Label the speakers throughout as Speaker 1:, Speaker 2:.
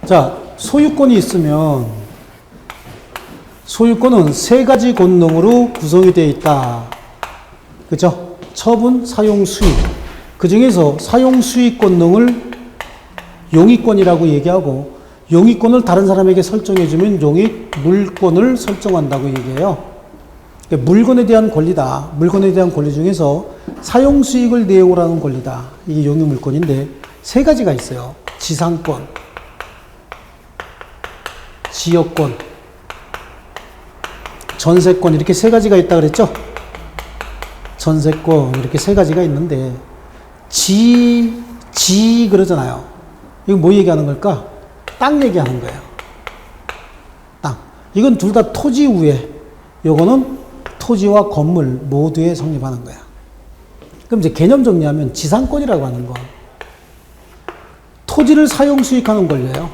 Speaker 1: 자, 소유권이 있으면 소유권은 세 가지 권능으로 구성이 되어 있다. 그죠? 처분, 사용, 수익. 그 중에서 사용, 수익 권능을 용익권이라고 얘기하고 용익권을 다른 사람에게 설정해주면 용익, 물권을 설정한다고 얘기해요. 물건에 대한 권리다. 물건에 대한 권리 중에서 사용, 수익을 내용으로 하는 권리다. 이게 용익물권인데 세 가지가 있어요. 지상권, 지역권, 전세권 이렇게 세 가지가 있다 그랬죠? 전세권 이렇게 세 가지가 있는데 지 그러잖아요. 이거 뭐 얘기하는 걸까? 땅 얘기하는 거예요. 땅. 이건 둘 다 토지 우회. 요거는 토지와 건물 모두에 성립하는 거야. 그럼 이제 개념 정리하면 지상권이라고 하는 거. 토지를 사용 수익하는 권리예요.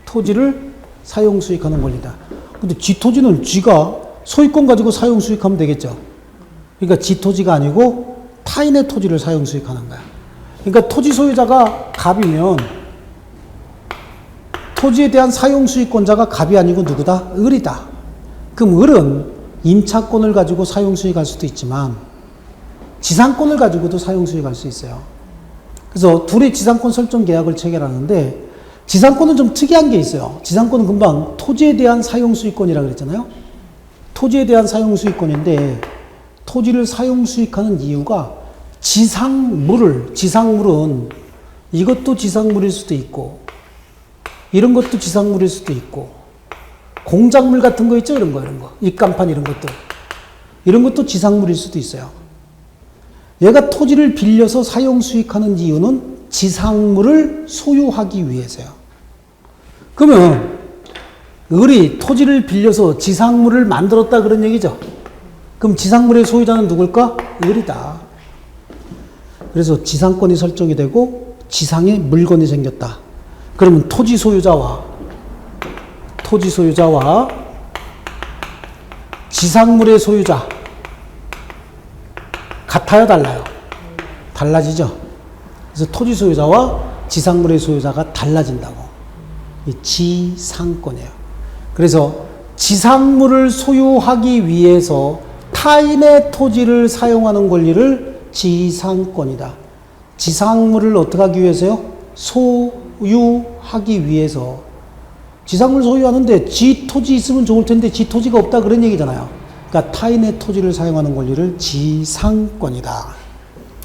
Speaker 1: 토지를 사용 수익하는 권리다. 근데 지 토지는 지가 소유권 가지고 사용 수익하면 되겠죠. 그러니까 지 토지가 아니고 타인의 토지를 사용 수익하는 거야. 그러니까 토지 소유자가 갑이면 토지에 대한 사용 수익권자가 갑이 아니고 누구다? 을이다. 그럼 을은 임차권을 가지고 사용 수익할 수도 있지만 지상권을 가지고도 사용 수익할 수 있어요. 그래서 둘이 지상권 설정 계약을 체결하는데 지상권은 좀 특이한 게 있어요. 지상권은 금방 토지에 대한 사용 수익권이라고 그랬잖아요. 토지에 대한 사용 수익권인데 토지를 사용 수익하는 이유가 지상물은 이것도 지상물일 수도 있고 이런 것도 지상물일 수도 있고 공작물 같은 거 있죠? 이런 거. 입간판 이런 것도 지상물일 수도 있어요. 얘가 토지를 빌려서 사용 수익하는 이유는 지상물을 소유하기 위해서요. 그러면 을이 토지를 빌려서 지상물을 만들었다 그런 얘기죠. 그럼 지상물의 소유자는 누굴까? 을이다. 그래서 지상권이 설정이 되고 지상에 물건이 생겼다. 그러면 토지 소유자와 지상물의 소유자 같아요, 달라요? 달라지죠. 그래서 토지 소유자와 지상물의 소유자가 달라진다고. 이 지상권이에요. 그래서 지상물을 소유하기 위해서 타인의 토지를 사용하는 권리를 지상권이다. 지상물을 어떻게 하기 위해서요? 소유하기 위해서. 지상물 소유하는데 지 토지 있으면 좋을 텐데 지 토지가 없다 그런 얘기잖아요. 그러니까 타인의 토지를 사용하는 권리를 지상권이다.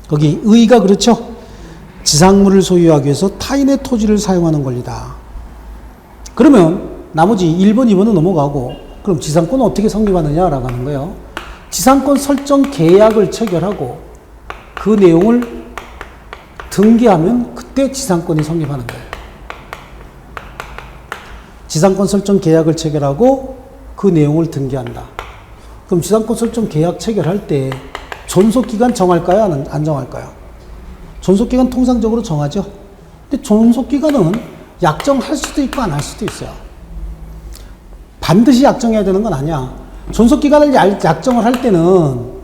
Speaker 1: 거기 의가 그렇죠? 지상물을 소유하기 위해서 타인의 토지를 사용하는 권리다. 그러면 나머지 1번, 2번은 넘어가고 그럼 지상권은 어떻게 성립하느냐라고 하는 거예요. 지상권 설정 계약을 체결하고 그 내용을 등기하면 그때 지상권이 성립하는 거예요. 지상권 설정 계약을 체결하고 그 내용을 등기한다. 그럼 지상권 설정 계약 체결할 때 존속기간 정할까요? 안 정할까요? 존속기간 통상적으로 정하죠. 근데 존속기간은 약정할 수도 있고 안 할 수도 있어요. 반드시 약정해야 되는 건 아니야. 존속기간을 약정을 할 때는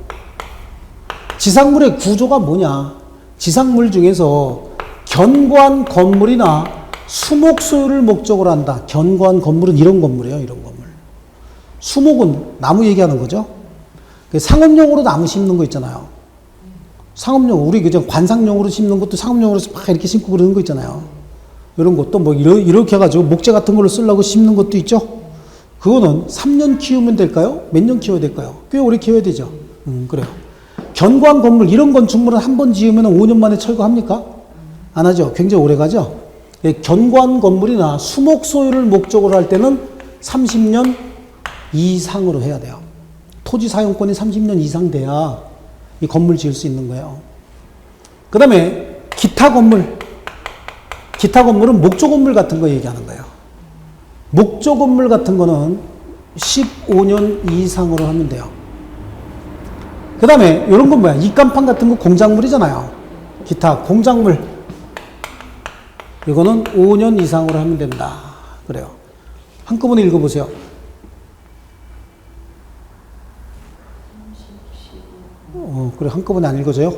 Speaker 1: 지상물의 구조가 뭐냐. 지상물 중에서 견고한 건물이나 수목 소유를 목적으로 한다. 견고한 건물은 이런 건물이에요. 이런 건물. 수목은 나무 얘기하는 거죠. 상업용으로 나무 심는 거 있잖아요. 상업용, 우리 그냥 관상용으로 심는 것도 상업용으로 막 이렇게 심고 그러는 거 있잖아요. 이런 것도 뭐 이렇게 해가지고 목재 같은 걸로 쓰려고 심는 것도 있죠. 그거는 3년 키우면 될까요? 몇 년 키워야 될까요? 꽤 오래 키워야 되죠. 그래요. 견고한 건물, 이런 건축물은 한 번 지으면 5년 만에 철거합니까? 안 하죠. 굉장히 오래 가죠. 견고한 건물이나 수목 소유를 목적으로 할 때는 30년 이상으로 해야 돼요. 토지 사용권이 30년 이상 돼야 이 건물 지을 수 있는 거예요. 그 다음에 기타 건물은 목조 건물 같은 거 얘기하는 거예요. 목조 건물 같은 거는 15년 이상으로 하면 돼요. 그 다음에 이런 건 뭐야? 입간판 같은 거 공작물이잖아요. 기타 공작물. 이거는 5년 이상으로 하면 된다. 그래요. 한꺼번에 읽어보세요. 그래, 한꺼번에 안 읽어져요?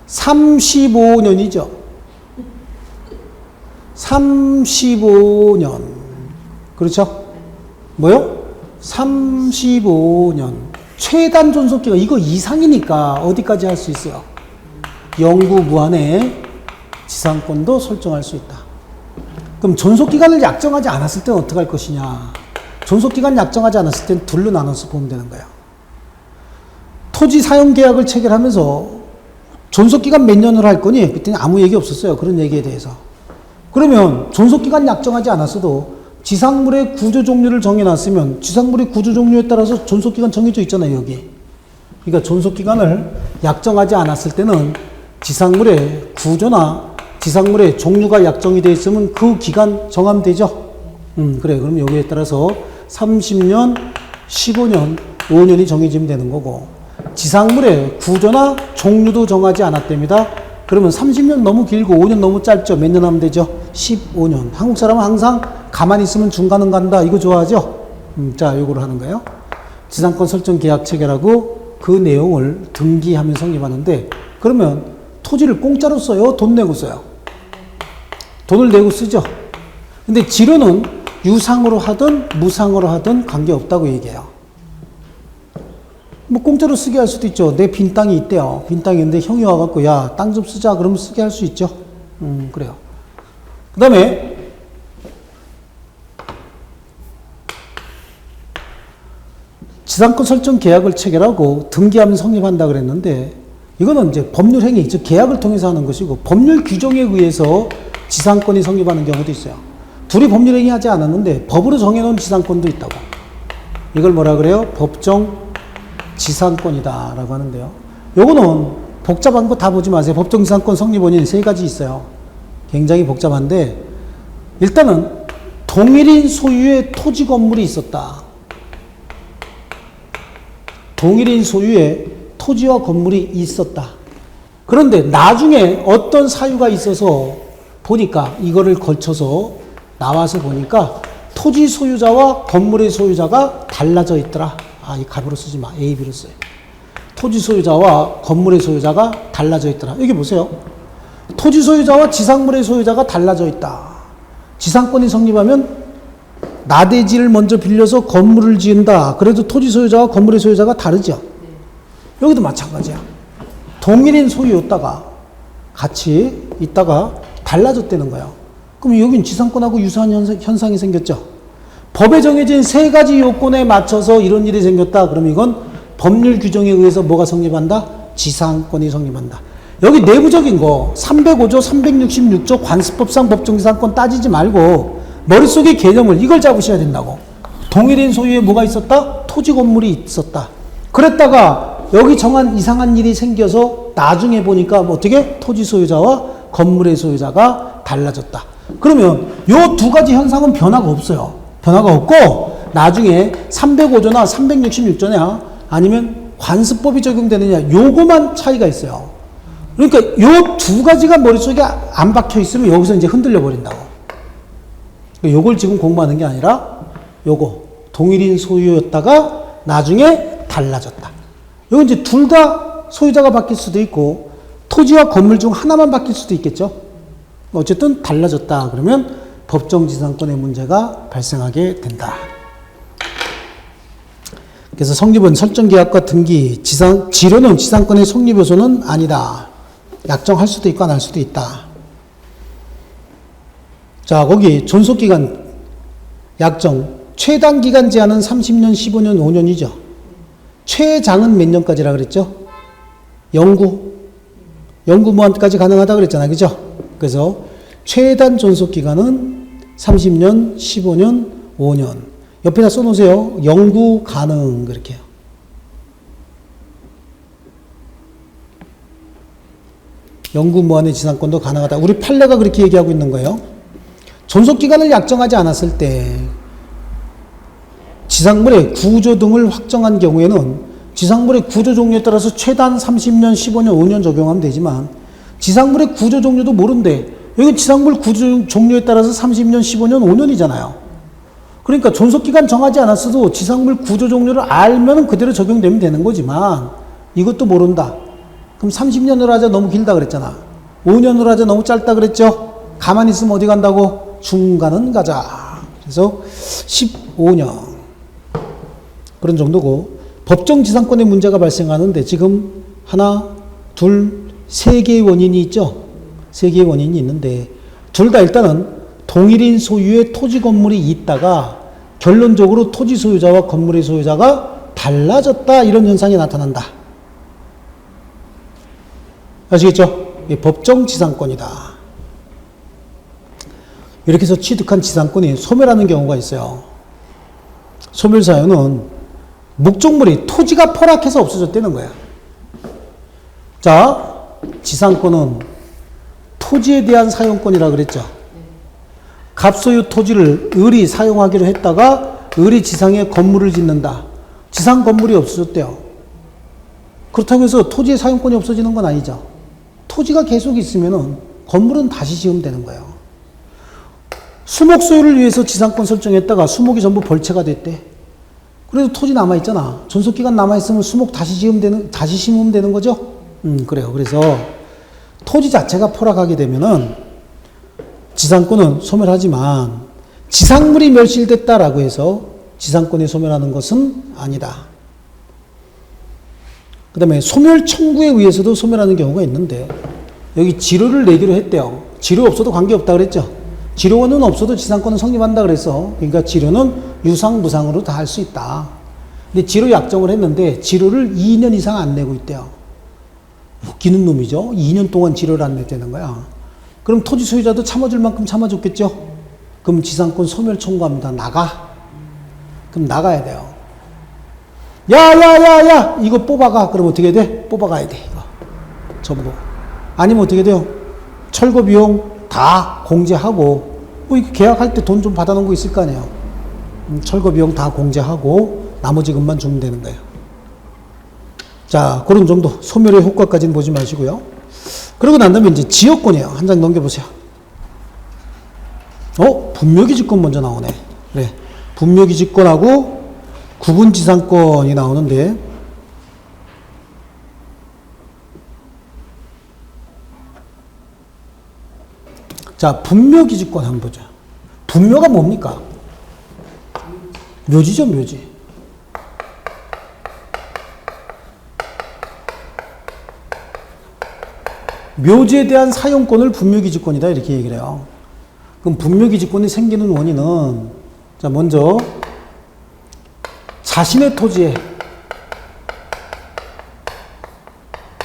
Speaker 1: 35년이죠. 35년. 그렇죠? 뭐요? 35년. 최단 존속기간, 이거 이상이니까 어디까지 할 수 있어요? 영구 무한의 지상권도 설정할 수 있다. 그럼 존속기간을 약정하지 않았을 때는 어떻게 할 것이냐? 존속기간 약정하지 않았을 때는 둘로 나눠서 보면 되는 거예요. 토지 사용 계약을 체결하면서 존속기간 몇 년으로 할 거니? 그때는 아무 얘기 없었어요. 그런 얘기에 대해서. 그러면 존속기간 약정하지 않았어도 지상물의 구조 종류를 정해놨으면 지상물의 구조 종류에 따라서 존속기간 정해져 있잖아요, 여기. 그러니까 존속기간을 약정하지 않았을 때는 지상물의 구조나 지상물의 종류가 약정이 되어 있으면 그 기간 정하면 되죠. 그래. 그럼 여기에 따라서 30년, 15년, 5년이 정해지면 되는 거고, 지상물의 구조나 종류도 정하지 않았답니다. 그러면 30년 너무 길고 5년 너무 짧죠. 몇 년 하면 되죠? 15년. 한국 사람은 항상 가만히 있으면 중간은 간다. 이거 좋아하죠? 자, 요거를 하는 거예요. 지상권 설정 계약 체결하고 그 내용을 등기하면 성립하는데, 그러면 토지를 공짜로 써요? 돈 내고 써요? 돈을 내고 쓰죠. 근데 지료는 유상으로 하든 무상으로 하든 관계없다고 얘기해요. 뭐 공짜로 쓰게 할 수도 있죠. 내 빈 땅이 있대요. 빈 땅이 있는데 형이 와갖고 야, 땅 좀 쓰자. 그러면 쓰게 할 수 있죠. 그래요. 그 다음에 지상권 설정 계약을 체결하고 등기하면 성립한다 그랬는데, 이거는 이제 법률 행위, 즉 계약을 통해서 하는 것이고, 법률 규정에 의해서 지상권이 성립하는 경우도 있어요. 둘이 법률 행위 하지 않았는데 법으로 정해놓은 지상권도 있다고. 이걸 뭐라 그래요? 법정 지상권이다 라고 하는데요. 요거는 복잡한 거 다 보지 마세요. 법정 지상권 성립 원인 세 가지 있어요. 굉장히 복잡한데, 일단은 동일인 소유의 토지 건물이 있었다. 동일인 소유의 토지와 건물이 있었다. 그런데 나중에 어떤 사유가 있어서 보니까, 이거를 걸쳐서 나와서 보니까 토지 소유자와 건물의 소유자가 달라져 있더라. 아, 이 갑으로 쓰지 마. A, B로 써요. 토지 소유자와 건물의 소유자가 달라져 있더라. 여기 보세요. 토지 소유자와 지상물의 소유자가 달라져 있다. 지상권이 성립하면 나대지를 먼저 빌려서 건물을 지은다. 그래도 토지 소유자와 건물의 소유자가 다르죠. 여기도 마찬가지야. 동일인 소유였다가 같이 있다가 달라졌다는 거예요. 그럼 여긴 지상권하고 유사한 현상이 생겼죠. 법에 정해진 세 가지 요건에 맞춰서 이런 일이 생겼다. 그럼 이건 법률 규정에 의해서 뭐가 성립한다? 지상권이 성립한다. 여기 내부적인 거 305조, 366조 관습법상 법정지상권 따지지 말고 머릿속의 개념을 이걸 잡으셔야 된다고. 동일인 소유에 뭐가 있었다? 토지 건물이 있었다. 그랬다가 여기 정한 이상한 일이 생겨서 나중에 보니까 뭐 어떻게? 토지 소유자와 건물의 소유자가 달라졌다. 그러면 요 두 가지 현상은 변화가 없어요. 변화가 없고 나중에 305조나 366조냐 아니면 관습법이 적용되느냐 요거만 차이가 있어요. 그러니까 요 두 가지가 머릿속에 안 박혀 있으면 여기서 이제 흔들려 버린다고. 요걸 지금 공부하는 게 아니라 요거 동일인 소유였다가 나중에 달라졌다. 요거 이제 둘 다 소유자가 바뀔 수도 있고 토지와 건물 중 하나만 바뀔 수도 있겠죠. 어쨌든 달라졌다. 그러면 법정지상권의 문제가 발생하게 된다. 그래서 성립은 설정계약과 등기, 지료는 지상권의 성립 요소는 아니다. 약정할 수도 있고 안 할 수도 있다. 자, 거기 존속기간 약정, 최단기간 제한은 30년, 15년, 5년이죠. 최장은 몇 년까지라 그랬죠? 영구 무한까지 가능하다 그랬잖아요. 그죠? 그래서 최단 존속기간은 30년, 15년, 5년. 옆에다 써놓으세요. 영구 가능. 그렇게요. 영구 무한의 지상권도 가능하다. 우리 판례가 그렇게 얘기하고 있는 거예요. 존속기간을 약정하지 않았을 때 지상물의 구조 등을 확정한 경우에는 지상물의 구조 종류에 따라서 최단 30년, 15년, 5년 적용하면 되지만 지상물의 구조 종류도 모른대. 여기 지상물 구조 종류에 따라서 30년, 15년, 5년이잖아요. 그러니까 존속기간 정하지 않았어도 지상물 구조 종류를 알면 그대로 적용되면 되는 거지만 이것도 모른다. 그럼 30년으로 하자 너무 길다 그랬잖아. 5년으로 하자 너무 짧다 그랬죠. 가만히 있으면 어디 간다고? 중간은 가자. 그래서 15년. 그런 정도고, 법정지상권에 문제가 발생하는데 지금 하나, 둘, 세 개의 원인이 있죠. 세 개의 원인이 있는데 둘 다 일단은 동일인 소유의 토지 건물이 있다가 결론적으로 토지 소유자와 건물의 소유자가 달라졌다, 이런 현상이 나타난다. 아시겠죠? 법정지상권이다. 이렇게 해서 취득한 지상권이 소멸하는 경우가 있어요. 소멸 사유는 목적물이 토지가 포락해서 없어졌다는 거야. 자, 지상권은 토지에 대한 사용권이라 그랬죠. 갑소유 토지를 을이 사용하기로 했다가 을이 지상에 건물을 짓는다. 지상 건물이 없어졌대요. 그렇다고 해서 토지의 사용권이 없어지는 건 아니죠. 토지가 계속 있으면은 건물은 다시 지으면 되는 거예요. 수목 소유를 위해서 지상권 설정했다가 수목이 전부 벌채가 됐대. 그래도 토지 남아있잖아. 존속기간 남아있으면 수목 다시 심으면 되는 거죠? 그래요. 그래서 토지 자체가 포락하게 되면은 지상권은 소멸하지만 지상물이 멸실됐다라고 해서 지상권이 소멸하는 것은 아니다. 그 다음에 소멸 청구에 의해서도 소멸하는 경우가 있는데 여기 지료를 내기로 했대요. 지료 없어도 관계없다 그랬죠. 지료는 없어도 지상권은 성립한다 그래서, 그러니까 지료는 유상 무상으로 다 할 수 있다. 근데 지료 약정을 했는데 지료를 2년 이상 안 내고 있대요. 웃기는 놈이죠. 2년 동안 지료를 안 냈다는 거야. 그럼 토지 소유자도 참아줄 만큼 참아줬겠죠. 그럼 지상권 소멸 청구합니다. 나가. 그럼 나가야 돼요. 야 이거 뽑아가. 그럼 어떻게 돼? 뽑아가야 돼. 이거 전부. 아니면 어떻게 돼요? 철거 비용 다 공제하고, 뭐 이거 계약할 때 돈 좀 받아놓은 거 있을 거 아니에요. 철거 비용 다 공제하고 나머지 금만 주면 되는 거예요. 자, 그런 정도. 소멸의 효과까지는 보지 마시고요. 그러고 난 다음에 이제 지역권이에요. 한 장 넘겨보세요. 분묘기지권 먼저 나오네. 그래. 분묘기지권하고 구분지상권이 나오는데, 자, 분묘기지권 한번 보자. 분묘가 뭡니까? 묘지죠, 묘지. 묘지에 대한 사용권을 분묘기지권이다, 이렇게 얘기를 해요. 그럼 분묘기지권이 생기는 원인은, 자, 먼저 자신의 토지에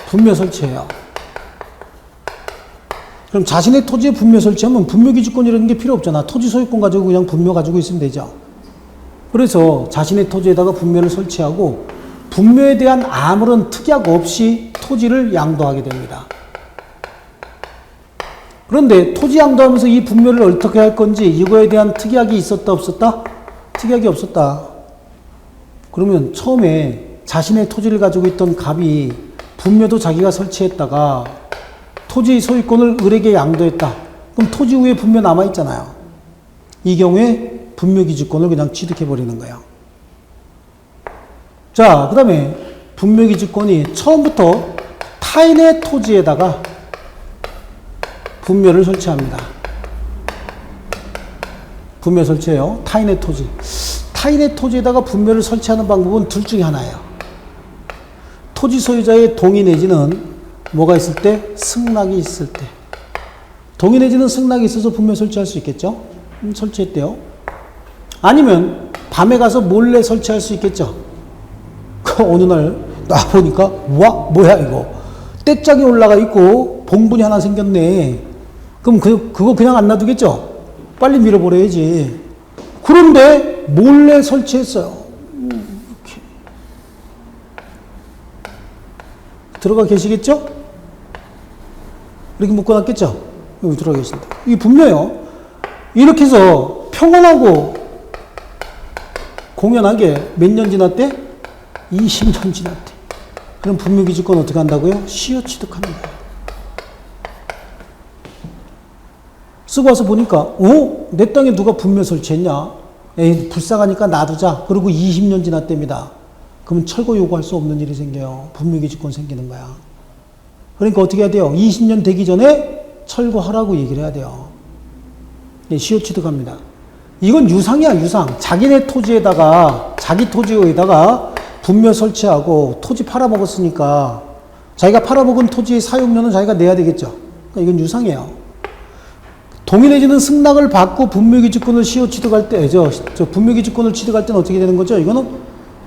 Speaker 1: 분묘 설치해요. 그럼 자신의 토지에 분묘 설치하면 분묘기지권이라는 게 필요 없잖아. 토지 소유권 가지고 그냥 분묘 가지고 있으면 되죠. 그래서 자신의 토지에다가 분묘를 설치하고 분묘에 대한 아무런 특약 없이 토지를 양도하게 됩니다. 그런데 토지 양도하면서 이 분묘를 어떻게 할 건지 이거에 대한 특약이 있었다 없었다? 특약이 없었다. 그러면 처음에 자신의 토지를 가지고 있던 갑이 분묘도 자기가 설치했다가 토지 소유권을 을에게 양도했다. 그럼 토지 위에 분묘 남아있잖아요. 이 경우에 분묘기지권을 그냥 취득해버리는 거예요. 자, 그 다음에 분묘기지권이 처음부터 타인의 토지에다가 분묘를 설치합니다. 분묘 설치해요. 타인의 토지. 타인의 토지에다가 분묘를 설치하는 방법은 둘 중에 하나예요. 토지 소유자의 동의 내지는 뭐가 있을 때? 승낙이 있을 때. 동의 내지는 승낙이 있어서 분묘 설치할 수 있겠죠? 설치했대요. 아니면 밤에 가서 몰래 설치할 수 있겠죠? 그 어느 날 나보니까 뭐야 이거. 떼짝이 올라가 있고 봉분이 하나 생겼네. 그럼 그거 그냥 안 놔두겠죠? 빨리 밀어버려야지. 그런데 몰래 설치했어요. 이렇게. 들어가 계시겠죠? 이렇게 묶어놨겠죠? 여기 들어가 계신다. 이게 분묘해요. 이렇게 해서 평온하고 공연하게 몇 년 지났대? 20년 지났대. 그럼 분묘기지권 어떻게 한다고요? 시효 취득하는 거예요. 쓰고 와서 보니까 내 땅에 누가 분묘 설치했냐? 에이, 불쌍하니까 놔두자. 그리고 20년 지났답니다. 그러면 철거 요구할 수 없는 일이 생겨요. 분묘기지권 생기는 거야. 그러니까 어떻게 해야 돼요? 20년 되기 전에 철거하라고 얘기를 해야 돼요. 예, 시효 취득합니다. 이건 유상이야, 유상. 자기네 토지에다가, 자기 토지에다가 분묘 설치하고 토지 팔아먹었으니까 자기가 팔아먹은 토지의 사용료는 자기가 내야 되겠죠. 그러니까 이건 유상이에요. 동일해지는 승낙을 받고 분묘기지권을 시효 취득할 때, 분묘기지권을 취득할 때는 어떻게 되는 거죠? 이거는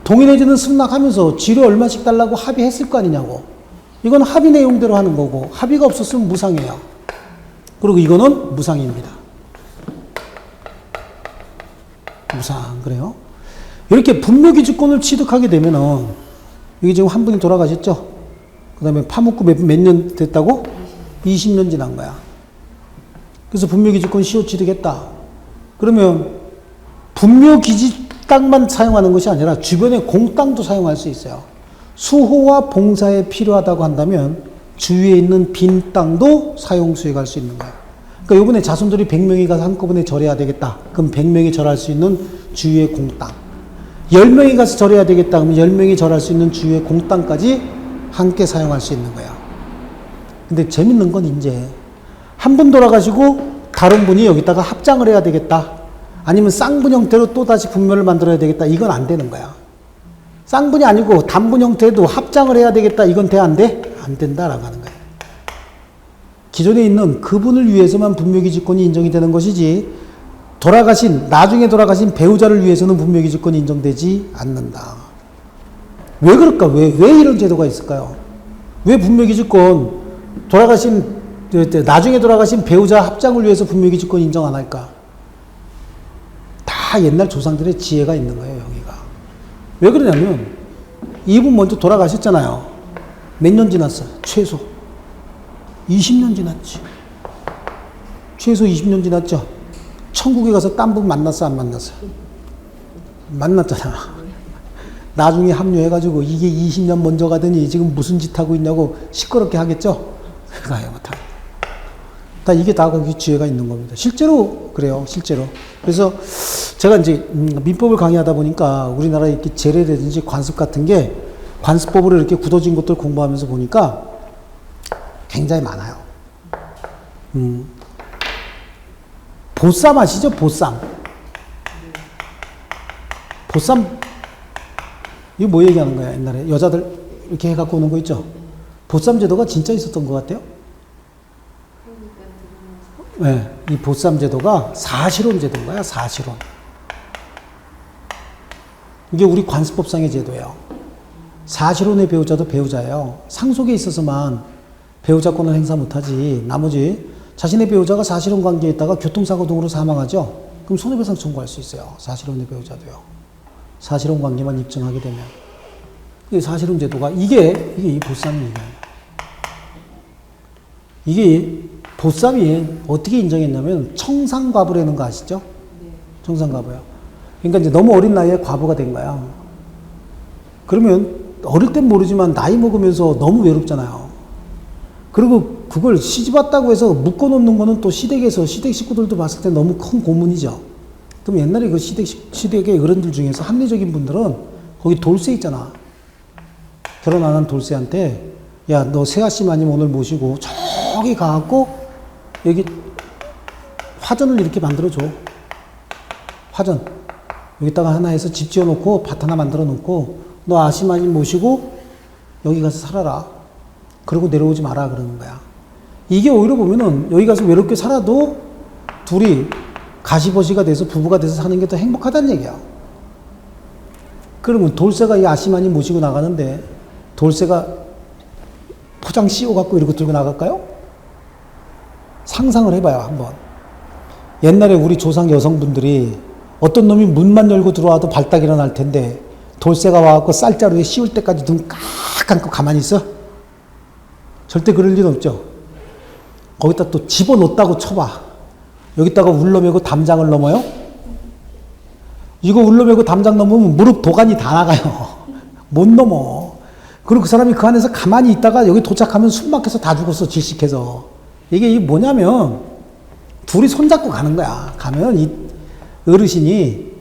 Speaker 1: 동일해지는 승낙하면서 지료 얼마씩 달라고 합의했을 거 아니냐고. 이건 합의 내용대로 하는 거고, 합의가 없었으면 무상이에요. 그리고 이거는 무상입니다. 무상, 그래요? 이렇게 분묘기지권을 취득하게 되면은, 이게 지금 한 분이 돌아가셨죠? 그 다음에 파묻고 몇 년 됐다고? 20년 지난 거야. 그래서 분묘기지권 시효 취득했다. 그러면 분묘기지 땅만 사용하는 것이 아니라 주변의 공땅도 사용할 수 있어요. 수호와 봉사에 필요하다고 한다면 주위에 있는 빈 땅도 사용수익 할 수 있는 거예요. 그러니까 이번에 자손들이 100명이 가서 한꺼번에 절해야 되겠다. 그럼 100명이 절할 수 있는 주위의 공땅. 10명이 가서 절해야 되겠다. 그러면 10명이 절할 수 있는 주위의 공땅까지 함께 사용할 수 있는 거예요. 근데 재밌는 건 이제 한 분 돌아가시고 다른 분이 여기다가 합장을 해야 되겠다. 아니면 쌍분 형태로 또다시 분묘를 만들어야 되겠다. 이건 안 되는 거야. 쌍분이 아니고 단분 형태도 합장을 해야 되겠다. 이건 돼? 안 돼? 안 된다라고 하는 거예요. 기존에 있는 그분을 위해서만 분묘기지권이 인정이 되는 것이지 나중에 돌아가신 배우자를 위해서는 분묘기지권이 인정되지 않는다. 왜 그럴까? 왜 이런 제도가 있을까요? 왜 분묘기지권 나중에 돌아가신 배우자 합장을 위해서 분묘기지권 인정 안 할까? 다 옛날 조상들의 지혜가 있는 거예요, 여기가. 왜 그러냐면, 이분 먼저 돌아가셨잖아요. 몇 년 지났어요? 최소 20년 지났지. 최소 20년 지났죠? 천국에 가서 딴 분 만났어, 안 만났어? 만났잖아. 나중에 합류해가지고 이게 20년 먼저 가더니 지금 무슨 짓 하고 있냐고 시끄럽게 하겠죠? 가요, 못하고. 이게 다 거기 지혜가 있는 겁니다. 실제로 그래요, 실제로. 그래서 제가 이제 민법을 강의하다 보니까 우리나라 이렇게 제례라든지 관습 같은 게 관습법으로 이렇게 굳어진 것들 공부하면서 보니까 굉장히 많아요. 보쌈 아시죠? 보쌈. 보쌈, 이거 뭐 얘기하는 거야, 옛날에? 여자들 이렇게 해갖고 오는 거 있죠? 보쌈 제도가 진짜 있었던 것 같아요? 네, 이 보쌈 제도가 사실혼 제도인 거야, 사실혼. 이게 우리 관습법상의 제도예요. 사실혼의 배우자도 배우자예요. 상속에 있어서만 배우자권을 행사 못하지, 나머지 자신의 배우자가 사실혼 관계에 있다가 교통사고 등으로 사망하죠? 그럼 손해배상 청구할 수 있어요. 사실혼의 배우자도요. 사실혼 관계만 입증하게 되면. 이 사실혼 제도가, 이게 이 보쌈입니다. 이게 보쌈이 어떻게 인정했냐면 청산과부라는 거 아시죠? 청산과부요. 그러니까 이제 너무 어린 나이에 과부가 된 거야. 그러면 어릴 땐 모르지만 나이 먹으면서 너무 외롭잖아요. 그리고 그걸 시집 왔다고 해서 묶어놓는 거는 또 시댁 식구들도 봤을 때 너무 큰 고문이죠. 그럼 옛날에 그 시댁의 어른들 중에서 합리적인 분들은 거기 돌쇠 있잖아. 결혼 안 한 돌쇠한테, 야, 너 세아씨 마님 오늘 모시고 저기 가갖고 여기 화전을 이렇게 만들어줘. 화전. 여기다가 하나 해서 집 지어놓고 밭 하나 만들어 놓고 너 아시마님 모시고 여기 가서 살아라. 그러고 내려오지 마라 그러는 거야. 이게 오히려 보면은 여기 가서 외롭게 살아도 둘이 가시버시가 돼서 부부가 돼서 사는 게 더 행복하다는 얘기야. 그러면 돌쇠가 이 아시마님 모시고 나가는데 돌쇠가 포장 씌워갖고 이러고 들고 나갈까요? 상상을 해봐요, 한번. 옛날에 우리 조상 여성분들이 어떤 놈이 문만 열고 들어와도 발딱 일어날 텐데 돌쇠가 와갖고 쌀자루에 씌울 때까지 눈 깍 감고 가만히 있어? 절대 그럴 일은 없죠. 거기다 또 집어넣었다고 쳐봐. 여기다가 울러매고 담장을 넘어요? 이거 울러매고 담장 넘으면 무릎 도가니 다 나가요. 못 넘어. 그리고 그 사람이 그 안에서 가만히 있다가 여기 도착하면 숨 막혀서 다 죽었어, 질식해서. 이게 뭐냐면 둘이 손잡고 가는 거야. 가면 이 어르신이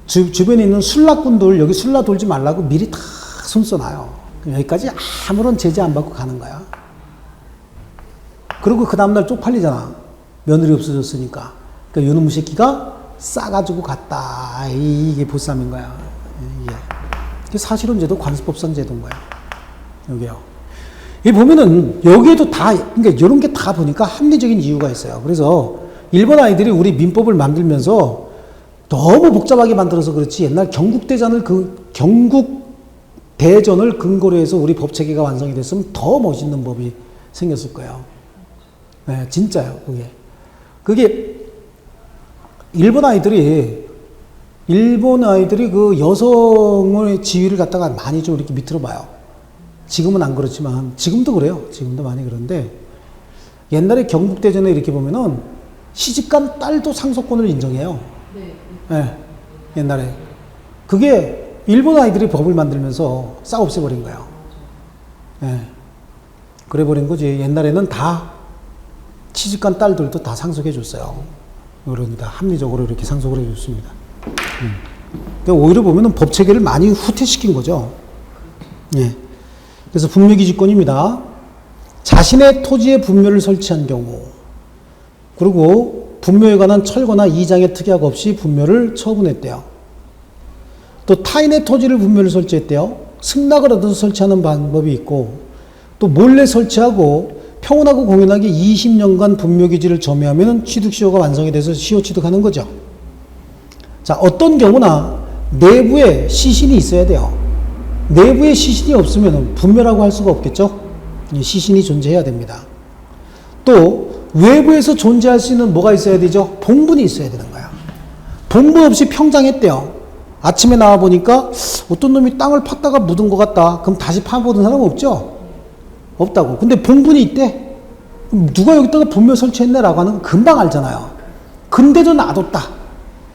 Speaker 1: 주변에 있는 술라꾼들 여기 술라 돌지 말라고 미리 다 손 써놔요. 여기까지 아무런 제재 안 받고 가는 거야. 그리고 그 다음날 쪽팔리잖아. 며느리 없어졌으니까. 그러니까 요놈의 새끼가 싸가지고 갔다. 이게 보쌈인 거야. 이게 사실혼제도 관습법상 제도인 거야. 여기요. 이 보면은 여기에도 다, 그러니까 이런 게 다 보니까 합리적인 이유가 있어요. 그래서 일본 아이들이 우리 민법을 만들면서 너무 복잡하게 만들어서 그렇지 옛날 경국대전을 근거로 해서 우리 법 체계가 완성이 됐으면 더 멋있는 법이 생겼을 거예요. 네, 진짜요. 그게 일본 아이들이 그 여성의 지위를 갖다가 많이 좀 이렇게 밑으로 봐요. 지금은 안 그렇지만 지금도 그래요. 지금도 많이 그런데 옛날에 경국대전에 이렇게 보면은 시집간 딸도 상속권을 인정해요. 네, 옛날에 그게 일본 아이들이 법을 만들면서 싹 없애버린 거예요. 네, 그래버린 거지. 옛날에는 다 시집간 딸들도 다 상속해줬어요. 그러니까 합리적으로 이렇게 상속을 해줬습니다. 그러니까 오히려 보면은 법 체계를 많이 후퇴시킨 거죠. 예. 그래서 분묘기지권입니다. 자신의 토지에 분묘를 설치한 경우, 그리고 분묘에 관한 철거나 이장의 특약 없이 분묘를 처분했대요. 또 타인의 토지를 분묘를 설치했대요. 승낙을 얻어서 설치하는 방법이 있고, 또 몰래 설치하고 평온하고 공연하게 20년간 분묘기지를 점유하면 취득시효가 완성이 돼서 시효 취득하는 거죠. 자, 어떤 경우나 내부에 시신이 있어야 돼요. 내부에 시신이 없으면 분묘라고 할 수가 없겠죠. 시신이 존재해야 됩니다. 또 외부에서 존재할 수 있는 뭐가 있어야 되죠? 본분이 있어야 되는 거야. 본분 없이 평장했대요. 아침에 나와보니까 어떤 놈이 땅을 팠다가 묻은 것 같다. 그럼 다시 파보던 사람 없죠? 없다고. 근데 본분이 있대? 그럼 누가 여기다가 분묘 설치했네? 라고 하는 건 금방 알잖아요. 근데도 놔뒀다.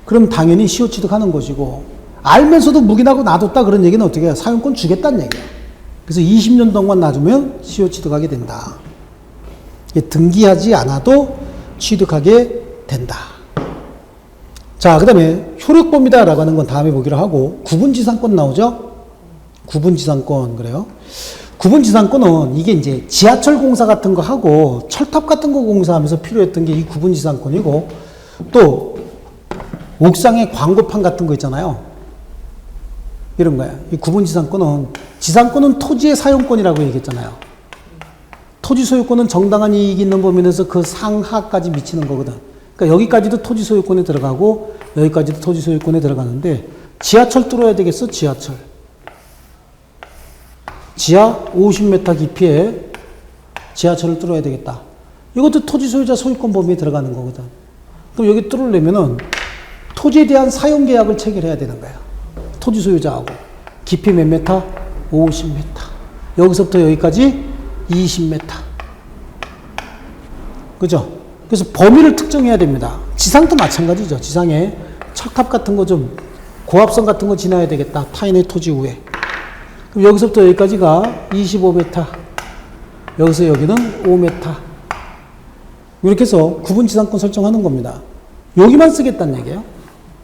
Speaker 1: 그럼 당연히 시효 취득하는 것이고, 알면서도 묵인하고 놔뒀다. 그런 얘기는 어떻게 해요? 사용권 주겠다는 얘기예요. 그래서 20년 동안 놔두면 시효 취득하게 된다. 등기하지 않아도 취득하게 된다. 자, 그 다음에 효력범위다 라고 하는 건 다음에 보기로 하고, 구분지상권 나오죠? 구분지상권, 그래요? 구분지상권은 이게 이제 지하철 공사 같은 거 하고 철탑 같은 거 공사하면서 필요했던 게 이 구분지상권이고, 또 옥상에 광고판 같은 거 있잖아요. 이런 거야. 이 구분지상권은, 지상권은 토지의 사용권이라고 얘기했잖아요. 토지 소유권은 정당한 이익이 있는 범위 내에서 그 상하까지 미치는 거거든. 그러니까 여기까지도 토지 소유권에 들어가고 여기까지도 토지 소유권에 들어가는데, 지하철 뚫어야 되겠어? 지하철. 지하 50m 깊이에 지하철을 뚫어야 되겠다. 이것도 토지 소유자 소유권 범위에 들어가는 거거든. 그럼 여기 뚫으려면은 토지에 대한 사용 계약을 체결해야 되는 거야. 토지 소유자하고. 깊이 몇 메타? 50m. 여기서부터 여기까지 20m. 그죠? 그래서 범위를 특정해야 됩니다. 지상도 마찬가지죠. 지상에 철탑 같은 거 좀 고압선 같은 거 지나야 되겠다. 타인의 토지 위에. 그럼 여기서부터 여기까지가 25m. 여기서 여기는 5m. 이렇게 해서 구분지상권 설정하는 겁니다. 여기만 쓰겠다는 얘기예요.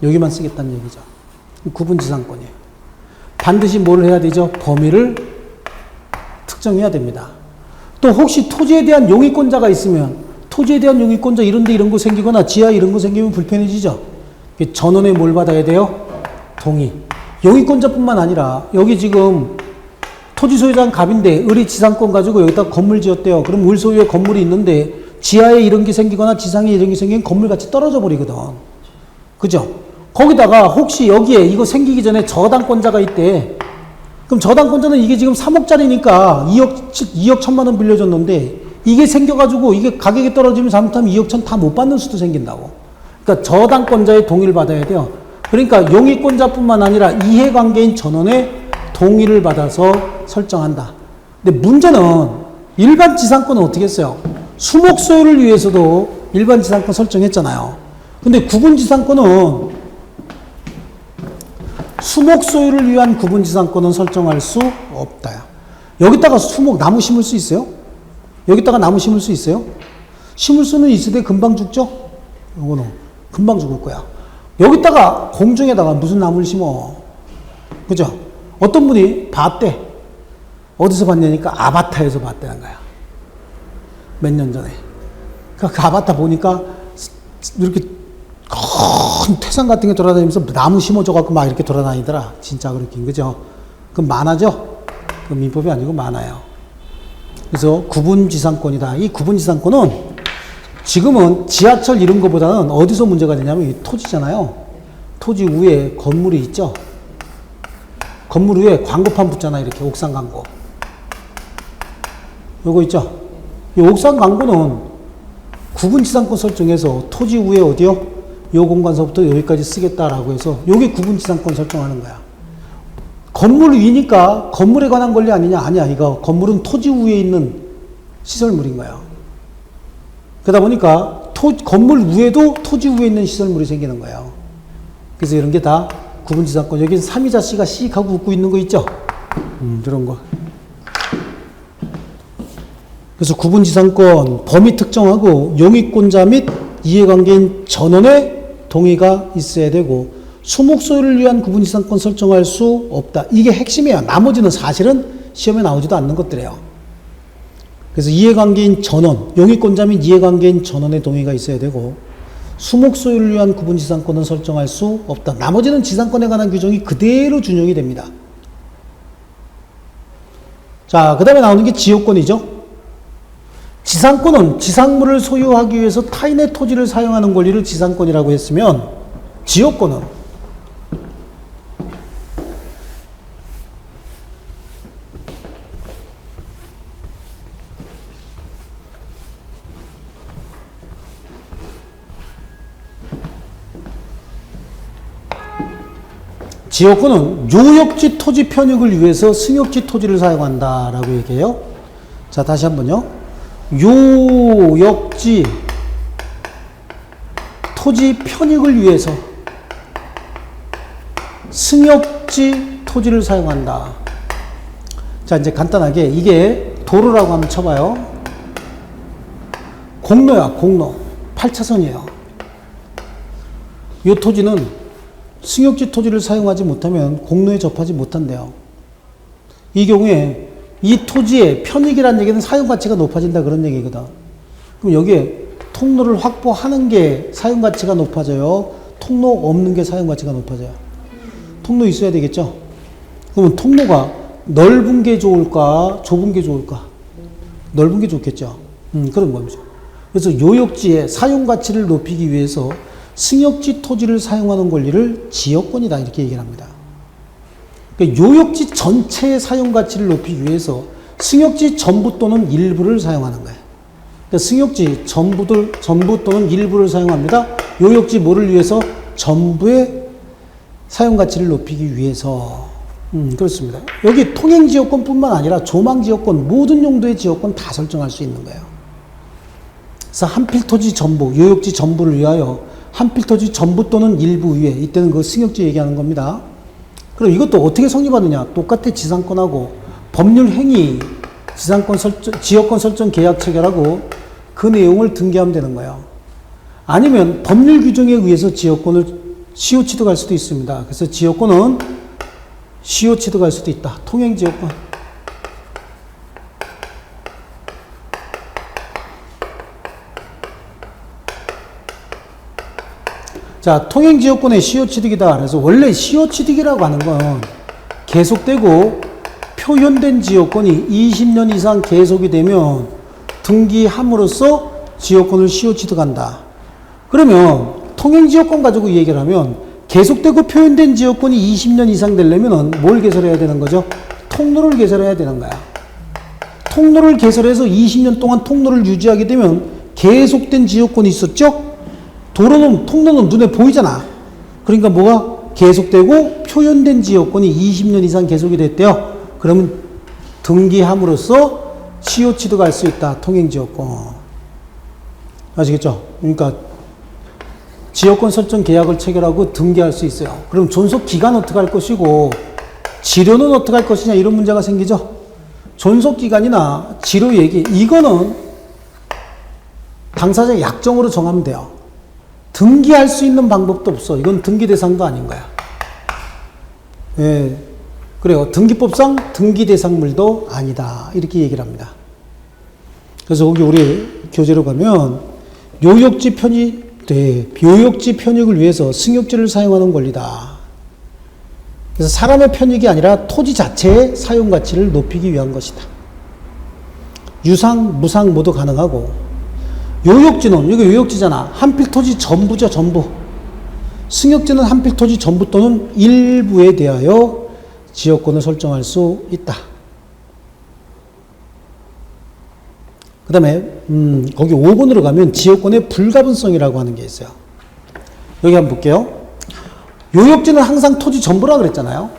Speaker 1: 여기만 쓰겠다는 얘기죠. 구분지상권이에요. 반드시 뭘 해야 되죠? 범위를 특정해야 됩니다. 또 혹시 토지에 대한 용의권자가 있으면, 토지에 대한 용의권자 이런데 이런 거 생기거나 지하 이런 거 생기면 불편해지죠. 전원에 뭘 받아야 돼요? 동의. 용의권자뿐만 아니라 여기 지금 토지 소유자는 갑인데 을이 지상권 가지고 여기다 건물 지었대요. 그럼 을 소유의 건물이 있는데 지하에 이런 게 생기거나 지상에 이런 게 생기면 건물 같이 떨어져 버리거든. 그죠? 거기다가 혹시 여기에 이거 생기기 전에 저당권자가 있대. 그럼 저당권자는 이게 지금 3억짜리니까 2억 1천만 원 빌려줬는데 이게 생겨가지고 이게 가격이 떨어지면 잘못하면 2억 천 다 못 받는 수도 생긴다고. 그러니까 저당권자의 동의를 받아야 돼요. 그러니까 용의권자뿐만 아니라 이해관계인 전원의 동의를 받아서 설정한다. 근데 문제는 일반 지상권은 어떻게 했어요? 수목 소유를 위해서도 일반 지상권 설정했잖아요. 근데 구분지상권은 수목 소유를 위한 구분지상권은 설정할 수 없다. 여기다가 수목 나무 심을 수 있어요? 여기다가 나무 심을 수 있어요? 심을 수는 있으되 금방 죽죠? 이거는 금방 죽을 거야. 여기다가 공중에다가 무슨 나무를 심어? 그죠? 어떤 분이 봤대. 어디서 봤냐니까 아바타에서 봤다는 거야. 몇 년 전에. 그 아바타 보니까 이렇게 큰 태산 같은 게 돌아다니면서 나무 심어줘갖고 막 이렇게 돌아다니더라. 진짜 그렇긴, 그죠? 그럼 만화죠? 그 민법이 아니고 만화예요. 그래서 구분지상권이다. 이 구분지상권은 지금은 지하철 이런 거보다는 어디서 문제가 되냐면 이 토지잖아요. 토지 위에 건물이 있죠? 건물 위에 광고판 붙잖아. 이렇게 옥상 광고. 요거 있죠? 이 옥상 광고는 구분지상권 설정해서 토지 위에 어디요? 요 공간서부터 여기까지 쓰겠다라고 해서 요게 구분지상권 설정하는 거야. 건물 위니까 건물에 관한 권리 아니냐? 아니야. 이거 건물은 토지 위에 있는 시설물인 거야. 그러다 보니까 건물 위에도 토지 위에 있는 시설물이 생기는 거예요. 그래서 이런 게 다 구분지상권. 여기 삼이자 씨가 씩하고 웃고 있는 거 있죠? 이런 거. 그래서 구분지상권 범위 특정하고 용익권자 및 이해관계인 전원의 동의가 있어야 되고 수목소유를 위한 구분지상권 설정할 수 없다. 이게 핵심이에요. 나머지는 사실은 시험에 나오지도 않는 것들이에요. 그래서 이해관계인 전원, 용익권자 및 이해관계인 전원의 동의가 있어야 되고 수목소유를 위한 구분지상권은 설정할 수 없다. 나머지는 지상권에 관한 규정이 그대로 준용이 됩니다. 자, 그 다음에 나오는 게 지역권이죠. 지상권은 지상물을 소유하기 위해서 타인의 토지를 사용하는 권리를 지상권이라고 했으면 지역권은 요역지 토지 편익을 위해서 승역지 토지를 사용한다라고 얘기해요. 자, 다시 한번요. 요역지 토지 편익을 위해서 승역지 토지를 사용한다. 자, 이제 간단하게 이게 도로라고 한번 쳐봐요. 공로야, 공로. 8차선이에요. 이 토지는 승역지 토지를 사용하지 못하면 공로에 접하지 못한대요. 이 경우에 이 토지의 편익이라는 얘기는 사용가치가 높아진다 그런 얘기거든. 그럼 여기에 통로를 확보하는 게 사용가치가 높아져요? 통로 없는 게 사용가치가 높아져요? 통로 있어야 되겠죠? 그러면 통로가 넓은 게 좋을까? 좁은 게 좋을까? 넓은 게 좋겠죠? 그런 거죠. 그래서 요역지의 사용가치를 높이기 위해서 승역지 토지를 사용하는 권리를 지역권이다 이렇게 얘기를 합니다. 그러니까 요역지 전체의 사용가치를 높이기 위해서 승역지 전부 또는 일부를 사용하는 거예요. 그러니까 승역지 전부 또는 일부를 사용합니다. 요역지 뭐를 위해서? 전부의 사용가치를 높이기 위해서. 그렇습니다. 여기 통행지역권뿐만 아니라 조망지역권, 모든 용도의 지역권 다 설정할 수 있는 거예요. 그래서 한필토지 전부, 요역지 전부를 위하여 한필토지 전부 또는 일부 위에, 이때는 그 승역지 얘기하는 겁니다. 그럼 이것도 어떻게 성립하느냐? 똑같아. 지상권하고 법률 행위, 지상권 설정, 지역권 설정 계약 체결하고 그 내용을 등기하면 되는 거예요. 아니면 법률 규정에 의해서 지역권을 시효 취득할 수도 있습니다. 그래서 지역권은 시효 취득할 수도 있다. 통행지역권. 자, 통행지역권의 시효취득이다. 그래서 원래 시효취득이라고 하는 건 계속되고 표현된 지역권이 20년 이상 계속이 되면 등기함으로써 지역권을 시효취득한다. 그러면 통행지역권 가지고 얘기를 하면 계속되고 표현된 지역권이 20년 이상 되려면 뭘 개설해야 되는 거죠? 통로를 개설해야 되는 거야. 통로를 개설해서 20년 동안 통로를 유지하게 되면 계속된 지역권이 있었죠? 도로는, 통로는 눈에 보이잖아. 그러니까 뭐가 계속되고 표현된 지역권이 20년 이상 계속이 됐대요. 그러면 등기함으로써 시효 취득할 수 있다. 통행지역권. 아시겠죠? 그러니까 지역권 설정 계약을 체결하고 등기할 수 있어요. 그럼 존속 기간 어떻게 할 것이고 지료는 어떻게 할 것이냐 이런 문제가 생기죠. 존속 기간이나 지료 얘기 이거는 당사자 약정으로 정하면 돼요. 등기할 수 있는 방법도 없어. 이건 등기 대상도 아닌 거야. 예, 그래요. 등기법상 등기 대상물도 아니다. 이렇게 얘기를 합니다. 그래서 여기 우리 교재로 가면 요역지 때 요역지 편익을 위해서 승역지를 사용하는 권리다. 그래서 사람의 편익이 아니라 토지 자체의 사용 가치를 높이기 위한 것이다. 유상, 무상 모두 가능하고, 요역지는, 여기 요역지잖아. 한필 토지 전부죠, 전부. 승역지는 한필 토지 전부 또는 일부에 대하여 지역권을 설정할 수 있다. 그 다음에 거기 5번으로 가면 지역권의 불가분성이라고 하는 게 있어요. 여기 한번 볼게요. 요역지는 항상 토지 전부라 그랬잖아요.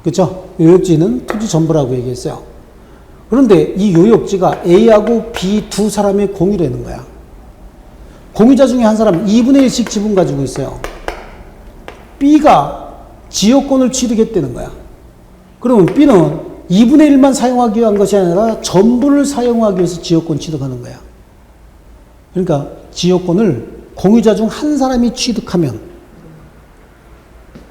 Speaker 1: 그렇죠? 요역지는 토지 전부라고 얘기했어요. 그런데 이 요역지가 A하고 B 두 사람의 공유되는 거야. 공유자 중에 한 사람 2분의 1씩 지분 가지고 있어요. B가 지역권을 취득했다는 거야. 그러면 B는 2분의 1만 사용하기 위한 것이 아니라 전부를 사용하기 위해서 지역권 취득하는 거야. 그러니까 지역권을 공유자 중 한 사람이 취득하면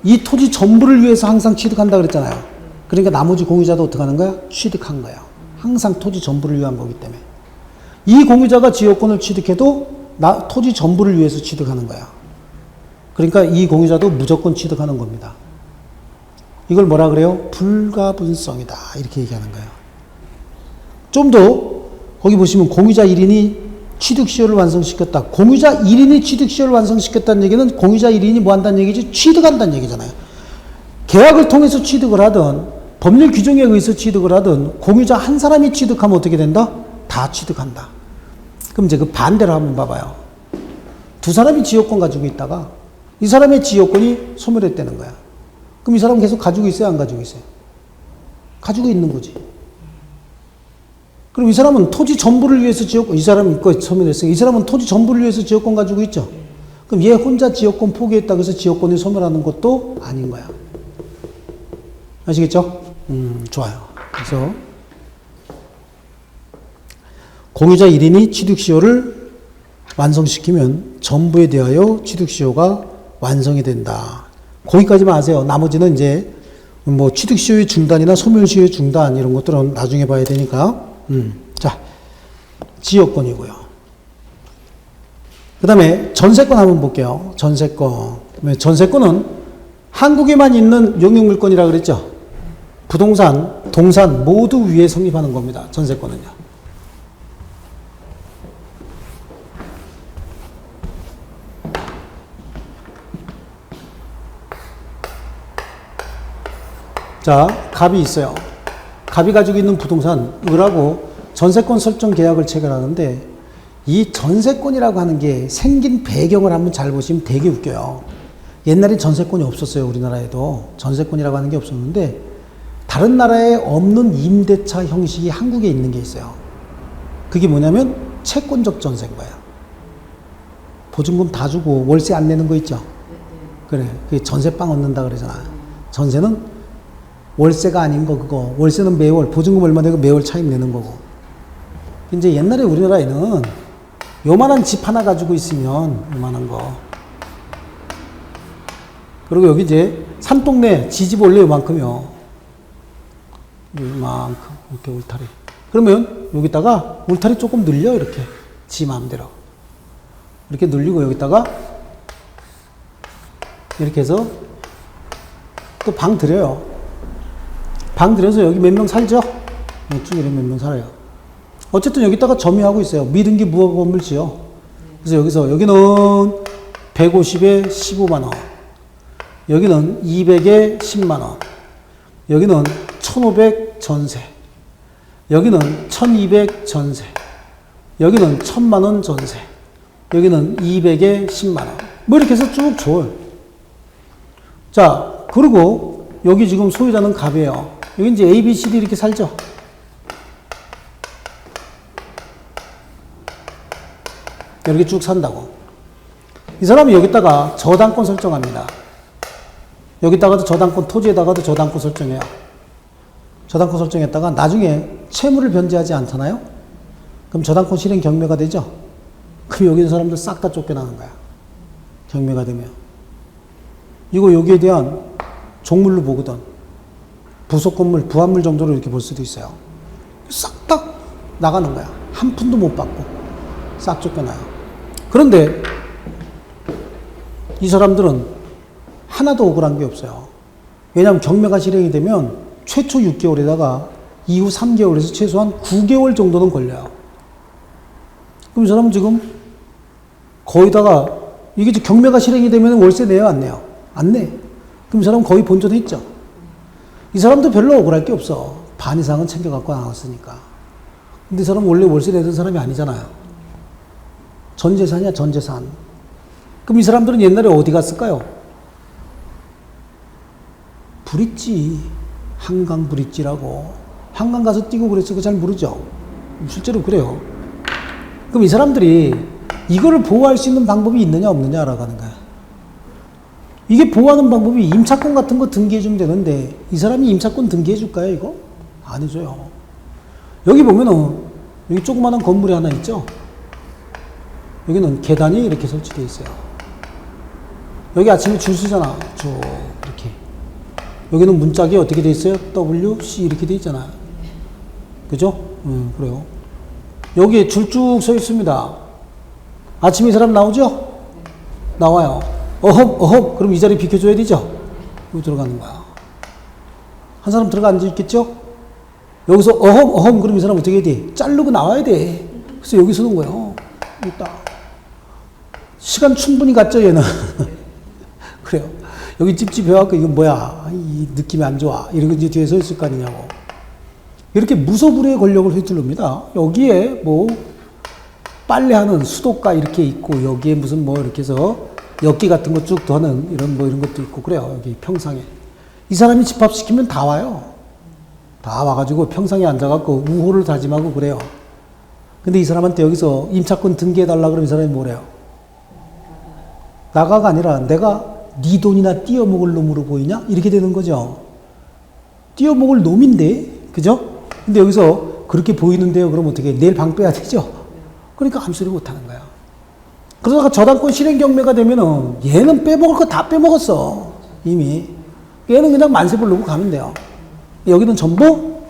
Speaker 1: 이 토지 전부를 위해서 항상 취득한다 그랬잖아요. 그러니까 나머지 공유자도 어떻게 하는 거야? 취득한 거야. 항상 토지 전부를 위한 거기 때문에. 이 공유자가 지역권을 취득해도 토지 전부를 위해서 취득하는 거야. 그러니까 이 공유자도 무조건 취득하는 겁니다. 이걸 뭐라 그래요? 불가분성이다. 이렇게 얘기하는 거예요. 좀 더 거기 보시면 공유자 1인이 취득시효를 완성시켰다. 공유자 1인이 취득시효를 완성시켰다는 얘기는 공유자 1인이 뭐 한다는 얘기지? 취득한다는 얘기잖아요. 계약을 통해서 취득을 하든 법률 규정에 의해서 취득을 하든 공유자 한 사람이 취득하면 어떻게 된다? 다 취득한다. 그럼 이제 그 반대로 한번 봐봐요. 두 사람이 지역권 가지고 있다가 이 사람의 지역권이 소멸했다는 거야. 그럼 이 사람은 계속 가지고 있어요? 안 가지고 있어요? 가지고 있는 거지. 그럼 이 사람은 토지 전부를 위해서 지역권, 이 사람이 이거 소멸했어요. 이 사람은 토지 전부를 위해서 지역권 가지고 있죠? 그럼 얘 혼자 지역권 포기했다고 해서 지역권이 소멸하는 것도 아닌 거야. 아시겠죠? 좋아요. 그래서 공유자 1인이 취득시효를 완성시키면 전부에 대하여 취득시효가 완성이 된다. 거기까지만 아세요. 나머지는 이제 뭐 취득시효의 중단이나 소멸시효의 중단 이런 것들은 나중에 봐야 되니까. 자, 지역권이고요. 그 다음에 전세권 한번 볼게요. 전세권. 전세권은 한국에만 있는 용역물권이라 그랬죠. 부동산, 동산 모두 위에 성립하는 겁니다. 전세권은요. 자, 갑이 있어요. 갑이 가지고 있는 부동산, 을하고 전세권 설정 계약을 체결하는데 이 전세권이라고 하는 게 생긴 배경을 한번 잘 보시면 되게 웃겨요. 옛날에 전세권이 없었어요. 우리나라에도. 전세권이라고 하는 게 없었는데 다른 나라에 없는 임대차 형식이 한국에 있는 게 있어요. 그게 뭐냐면 채권적 전세인 거야. 보증금 다 주고 월세 안 내는 거 있죠? 그래. 그게 전세방 얻는다 그러잖아. 전세는 월세가 아닌 거 그거. 월세는 매월, 보증금 얼마 내고 매월 차입 내는 거고. 이제 옛날에 우리나라에는 요만한 집 하나 가지고 있으면 요만한 거. 그리고 여기 이제 산동네 지집 원래 요만큼이요. 요만큼 이렇게 울타리. 그러면 여기다가 울타리 조금 늘려 이렇게 지 마음대로. 이렇게 늘리고 여기다가 이렇게 해서 또 방 들여요. 방 들여서 여기 몇 명 살죠? 쭉 이렇게 몇 명 살아요. 어쨌든 여기다가 점유하고 있어요. 미등기 무허가 건물지요. 그래서 여기서 여기는 150에 15만원. 여기는 200에 10만원. 여기는 1500 전세. 여기는 1200 전세. 여기는 1000만원 전세. 여기는 200에 10만원. 뭐 이렇게 해서 쭉 줘요. 자, 그리고 여기 지금 소유자는 갑이에요. 여기 이제 A, B, C, D 이렇게 살죠. 이렇게 쭉 산다고. 이 사람이 여기다가 저당권 설정합니다. 여기다가도 저당권, 토지에다가도 저당권 설정해요. 저당권 설정했다가 나중에 채무를 변제하지 않잖아요? 그럼 저당권 실행 경매가 되죠? 그럼 여기 있는 사람들 싹 다 쫓겨나는 거야. 경매가 되면. 이거 여기에 대한 종물로 보거든. 부속 건물, 부합물 정도로 이렇게 볼 수도 있어요. 싹 다 나가는 거야. 한 푼도 못 받고. 싹 쫓겨나요. 그런데 이 사람들은 하나도 억울한 게 없어요. 왜냐하면 경매가 실행이 되면 최초 6개월에다가 이후 3개월에서 최소한 9개월 정도는 걸려요. 그럼 이 사람은 지금 거의다가 이게 경매가 실행이 되면 월세 내요, 안 내요? 안 내. 그럼 이 사람은 거의 본전했죠. 이 사람도 별로 억울할 게 없어. 반 이상은 챙겨갖고 나왔으니까. 근데 이 사람은 원래 월세 내던 사람이 아니잖아요. 전 재산이야, 전 재산. 그럼 이 사람들은 옛날에 어디 갔을까요? 브릿지. 한강 브릿지라고. 한강 가서 뛰고 그랬을 거 잘 모르죠? 실제로 그래요. 그럼 이 사람들이 이거를 보호할 수 있는 방법이 있느냐 없느냐 알아가는 거야. 이게 보호하는 방법이 임차권 같은 거 등기해주면 되는데 이 사람이 임차권 등기해줄까요 이거? 안 해줘요. 여기 보면은 여기 조그마한 건물이 하나 있죠? 여기는 계단이 이렇게 설치되어 있어요. 여기 아침에 줄 서잖아. 쭉 이렇게. 여기는 문짝이 어떻게 되어 있어요? W, C 이렇게 되어 있잖아요. 그죠? 그래요. 여기에 줄 쭉 서 있습니다. 아침에 이 사람 나오죠? 나와요. 어허, 그럼 이 자리 비켜줘야 되죠? 여기 들어가는 거야. 한 사람 들어가 앉아있겠죠? 여기서 어허, 그럼 이 사람 어떻게 해야 돼? 자르고 나와야 돼. 그래서 여기 서는 거예요. 있다. 시간 충분히 갔죠, 얘는? 그래요. 여기 찝찝해갖고, 이건 뭐야? 이 느낌이 안 좋아. 이러고 이제 뒤에 서 있을 거 아니냐고. 이렇게 무소불위의 권력을 휘두릅니다. 여기에 뭐, 빨래하는 수도가 이렇게 있고, 여기에 무슨 뭐 이렇게 해서 엽기 같은 거 쭉 더는 이런 것도 있고, 그래요. 여기 평상에. 이 사람이 집합시키면 다 와요. 다 와가지고 평상에 앉아갖고 우호를 다짐하고 그래요. 근데 이 사람한테 여기서 임차권 등기해달라 그러면 이 사람이 뭐래요? 나가가 아니라 내가 네 돈이나 띄어먹을 놈으로 보이냐? 이렇게 되는 거죠. 띄어먹을 놈인데, 그죠? 근데 여기서 그렇게 보이는데요. 그럼 어떻게 해? 내일 방 빼야 되죠? 그러니까 아무 소리 못 하는 거야. 그러다가 저당권 실행 경매가 되면은 얘는 빼먹을 거 다 빼먹었어. 이미. 얘는 그냥 만세불 놓고 가면 돼요. 여기는 전부,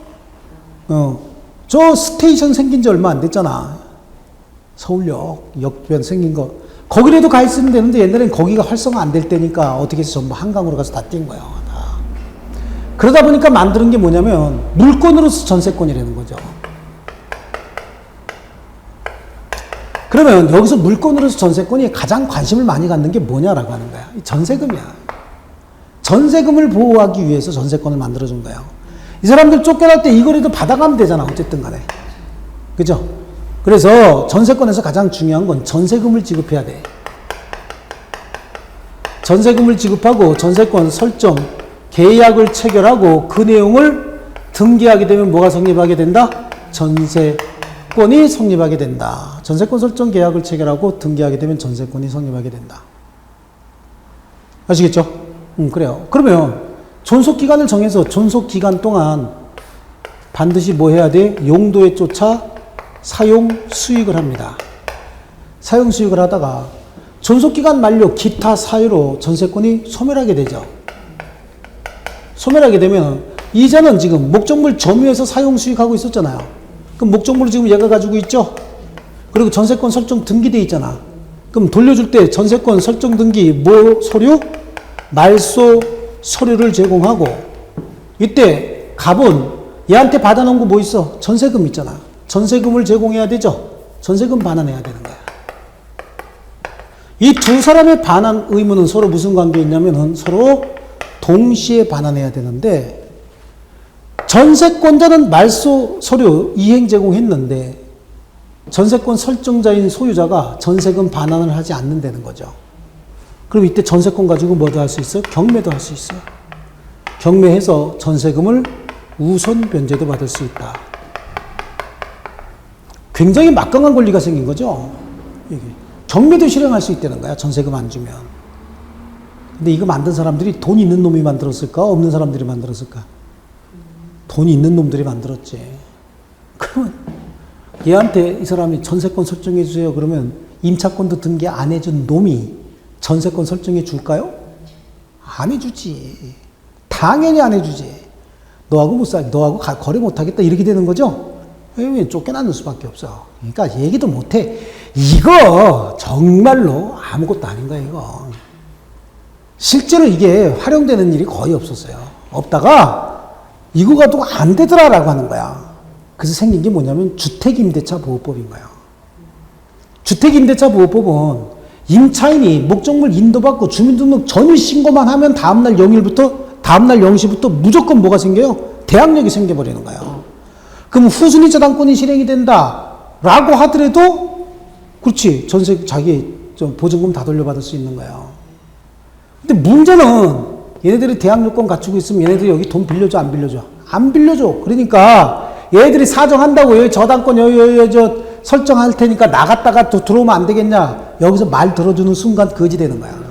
Speaker 1: 저 스테이션 생긴 지 얼마 안 됐잖아. 서울역, 역변 생긴 거. 거기라도 가 있으면 되는데 옛날엔 거기가 활성화 안 될 때니까 어떻게 해서 전부 한강으로 가서 다 뛴 거야. 다. 그러다 보니까 만드는 게 뭐냐면 물건으로서 전세권이라는 거죠. 그러면 여기서 물건으로서 전세권이 가장 관심을 많이 갖는 게 뭐냐라고 하는 거야. 전세금이야. 전세금을 보호하기 위해서 전세권을 만들어준 거예요. 이 사람들 쫓겨날 때 이거라도 받아가면 되잖아. 어쨌든 간에. 그죠? 그래서 전세권에서 가장 중요한 건 전세금을 지급해야 돼. 전세금을 지급하고 전세권 설정, 계약을 체결하고 그 내용을 등기하게 되면 뭐가 성립하게 된다? 전세권이 성립하게 된다. 전세권 설정 계약을 체결하고 등기하게 되면 전세권이 성립하게 된다. 아시겠죠? 그래요. 그러면 존속기간을 정해서 존속기간 동안 반드시 뭐 해야 돼? 용도에 쫓아 사용 수익을 합니다. 사용 수익을 하다가 존속기간 만료 기타 사유로 전세권이 소멸하게 되죠. 소멸하게 되면 이자는 지금 목적물 점유해서 사용 수익하고 있었잖아요. 그럼 목적물을 지금 얘가 가지고 있죠? 그리고 전세권 설정 등기돼 있잖아. 그럼 돌려줄 때 전세권 설정 등기 뭐 서류? 말소 서류를 제공하고 이때 갑은 얘한테 받아놓은 거 뭐 있어? 전세금 있잖아. 전세금을 제공해야 되죠. 전세금 반환해야 되는 거야. 이 두 사람의 반환 의무는 서로 무슨 관계에 있냐면은 서로 동시에 반환해야 되는데 전세권자는 말소 서류 이행 제공했는데 전세권 설정자인 소유자가 전세금 반환을 하지 않는다는 거죠. 그럼 이때 전세권 가지고 뭐도 할 수 있어요? 경매도 할 수 있어요. 경매해서 전세금을 우선 변제도 받을 수 있다. 굉장히 막강한 권리가 생긴 거죠. 이게. 경매도 실행할 수 있다는 거야. 전세금 안 주면. 근데 이거 만든 사람들이 돈 있는 놈이 만들었을까? 없는 사람들이 만들었을까? 돈이 있는 놈들이 만들었지. 그러면 얘한테 이 사람이 전세권 설정해 주세요. 그러면 임차권도 등기 안 해준 놈이 전세권 설정해 줄까요? 안 해주지. 당연히 안 해주지. 너하고 못 살, 너하고 거래 못 하겠다. 이렇게 되는 거죠? 왜 쫓겨나는 수밖에 없어. 그러니까 얘기도 못 해. 이거 정말로 아무것도 아닌 거야, 이거. 실제로 이게 활용되는 일이 거의 없었어요. 없다가 이거가 또 안 되더라라고 하는 거야. 그래서 생긴 게 뭐냐면 주택임대차 보호법인 거예요. 주택임대차 보호법은 임차인이 목적물 인도받고 주민등록 전유 신고만 하면 다음날 0시부터 무조건 뭐가 생겨요? 대항력이 생겨버리는 거예요. 그럼 후순위 저당권이 실행이 된다라고 하더라도 그렇지 전세 자기 좀 보증금 다 돌려받을 수 있는 거예요. 근데 문제는 얘네들이 대항력권 갖추고 있으면 얘네들이 여기 돈 빌려줘 안 빌려줘? 안 빌려줘. 그러니까 얘네들이 사정한다고 여기 저당권 여기 저 설정할 테니까 나갔다가 또 들어오면 안 되겠냐? 여기서 말 들어주는 순간 거지 되는 거야.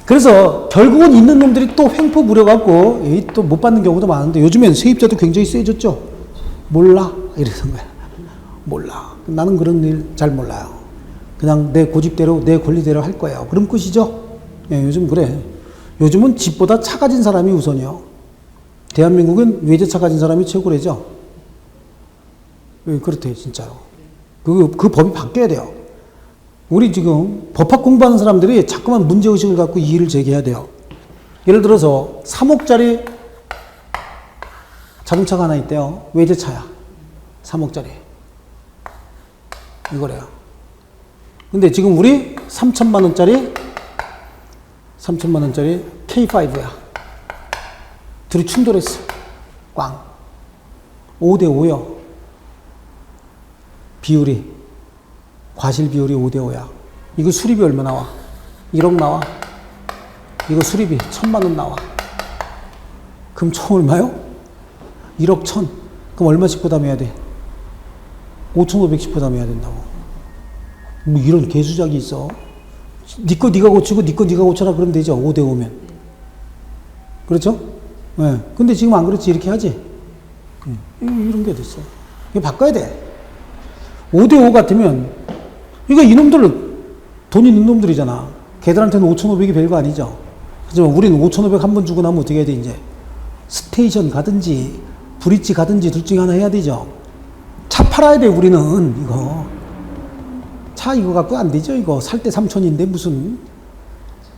Speaker 1: 그래서 결국은 있는 놈들이 또 횡포 부려갖고 또 못 받는 경우도 많은데 요즘엔 세입자도 굉장히 세졌죠. 몰라 이러는 거야. 몰라. 나는 그런 일 잘 몰라요. 그냥 내 고집대로 내 권리대로 할 거예요. 그럼 끝이죠. 예, 요즘 그래. 요즘은 집보다 차 가진 사람이 우선이요. 대한민국은 외제차 가진 사람이 최고래죠. 예, 그렇대 진짜로. 그 법이 바뀌어야 돼요. 우리 지금 법학 공부하는 사람들이 자꾸만 문제의식을 갖고 이의를 제기해야 돼요. 예를 들어서 3억짜리 자동차가 하나 있대요. 외제차야. 3억짜리. 이거래요. 근데 지금 우리 3천만 원짜리 K5야. 둘이 충돌했어. 꽝. 5대5요. 비율이. 과실 비율이 5대5야. 이거 수리비 얼마 나와? 1억 나와. 이거 수리비 1,000만 원 나와. 그럼 총 얼마요? 1억 1,000. 그럼 얼마씩 부담해야 돼? 5,500씩 부담해야 된다고. 뭐 이런 개수작이 있어. 니 거 니가 고치고 니 거 니가 고쳐라 그러면 되죠. 5대5면. 그렇죠? 예. 네. 근데 지금 안 그렇지. 이렇게 하지. 이런 게 됐어. 이거 바꿔야 돼. 5대5 같으면 이거 이놈들은 돈 있는 놈들이잖아. 걔들한테는 5,500이 별거 아니죠. 하지만 우리는 5,500 한 번 주고 나면 어떻게 해야 돼 이제. 스테이션 가든지 브릿지 가든지 둘 중에 하나 해야 되죠. 차 팔아야 돼 우리는 이거. 차 이거 갖고 안 되죠. 이거 살 때 3,000인데 무슨.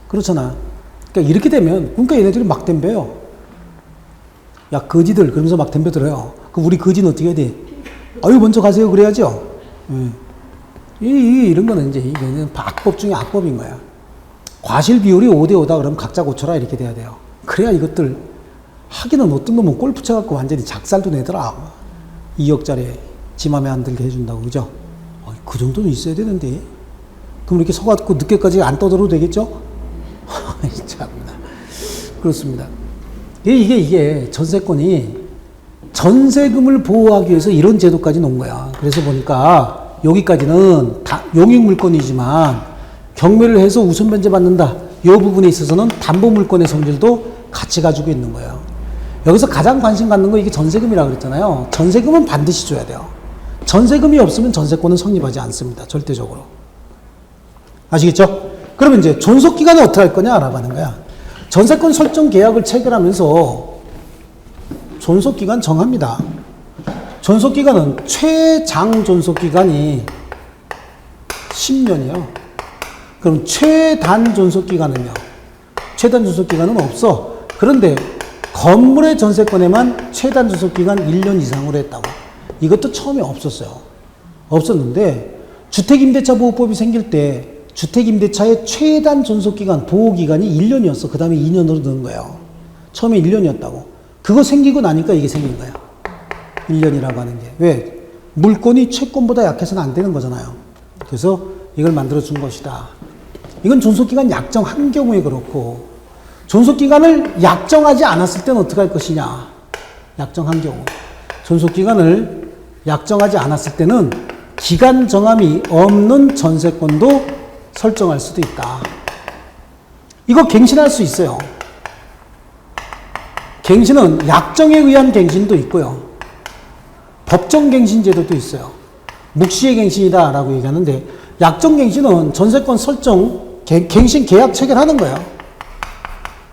Speaker 1: 그렇잖아. 그러니까 이렇게 되면 그러니까 얘네들이 막 덤벼요. 야 거지들 그러면서 막 덤벼들어요. 그럼 우리 거지는 어떻게 해야 돼? 아유 먼저 가세요 그래야죠. 이런 거는 이제 이거는 악법 중에 악법인 거야. 과실 비율이 5대5다 그러면 각자 고쳐라 이렇게 돼야 돼요. 그래야 이것들 하기는 어떤 놈은 골프 쳐갖고 완전히 작살도 내더라. 2억짜리 지 맘에 안 들게 해준다고 그죠? 그 정도는 있어야 되는데 그럼 이렇게 서갖고 늦게까지 안 떠들어도 되겠죠? 참나 그렇습니다. 이게 전세권이 전세금을 보호하기 위해서 이런 제도까지 놓은 거야. 그래서 보니까 여기까지는 다 용익물권이지만 경매를 해서 우선 변제받는다. 이 부분에 있어서는 담보물권의 성질도 같이 가지고 있는 거예요. 여기서 가장 관심 갖는 거 이게 전세금이라고 그랬잖아요. 전세금은 반드시 줘야 돼요. 전세금이 없으면 전세권은 성립하지 않습니다. 절대적으로. 아시겠죠? 그러면 이제 존속기간을 어떻게 할 거냐라고 하는 거야. 전세권 설정 계약을 체결하면서 존속기간 정합니다. 존속기간은 최장 존속기간이 10년이요. 그럼 최단 존속기간은요? 최단 존속기간은 없어. 그런데 건물의 전세권에만 최단 존속기간 1년 이상으로 했다고. 이것도 처음에 없었어요. 없었는데 주택임대차 보호법이 생길 때 주택임대차의 최단 존속기간, 보호기간이 1년이었어. 그 다음에 2년으로 넣은 거예요. 처음에 1년이었다고. 그거 생기고 나니까 이게 생긴 거야. 1년이라고 하는 게. 왜? 물권이 채권보다 약해서는 안 되는 거잖아요. 그래서 이걸 만들어준 것이다. 이건 존속기간 약정한 경우에 그렇고, 존속기간을 약정하지 않았을 때는 어떻게 할 것이냐. 약정한 경우. 존속기간을 약정하지 않았을 때는 기간 정함이 없는 전세권도 설정할 수도 있다. 이거 갱신할 수 있어요. 갱신은 약정에 의한 갱신도 있고요. 법정 갱신 제도도 있어요. 묵시의 갱신이다 라고 얘기하는데, 약정 갱신은 전세권 설정, 갱신 계약 체결하는 거예요.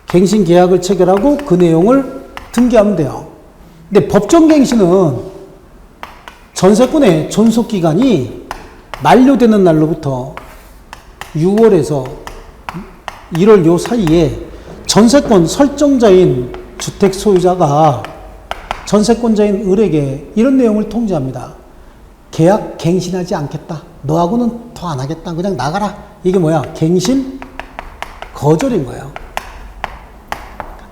Speaker 1: 갱신 계약을 체결하고 그 내용을 등기하면 돼요. 근데 법정 갱신은 전세권의 존속기간이 만료되는 날로부터 6월에서 1월 요 사이에 전세권 설정자인 주택 소유자가 전세권자인 을에게 이런 내용을 통지합니다. 계약 갱신하지 않겠다. 너하고는 더 안 하겠다. 그냥 나가라. 이게 뭐야? 갱신 거절인 거예요.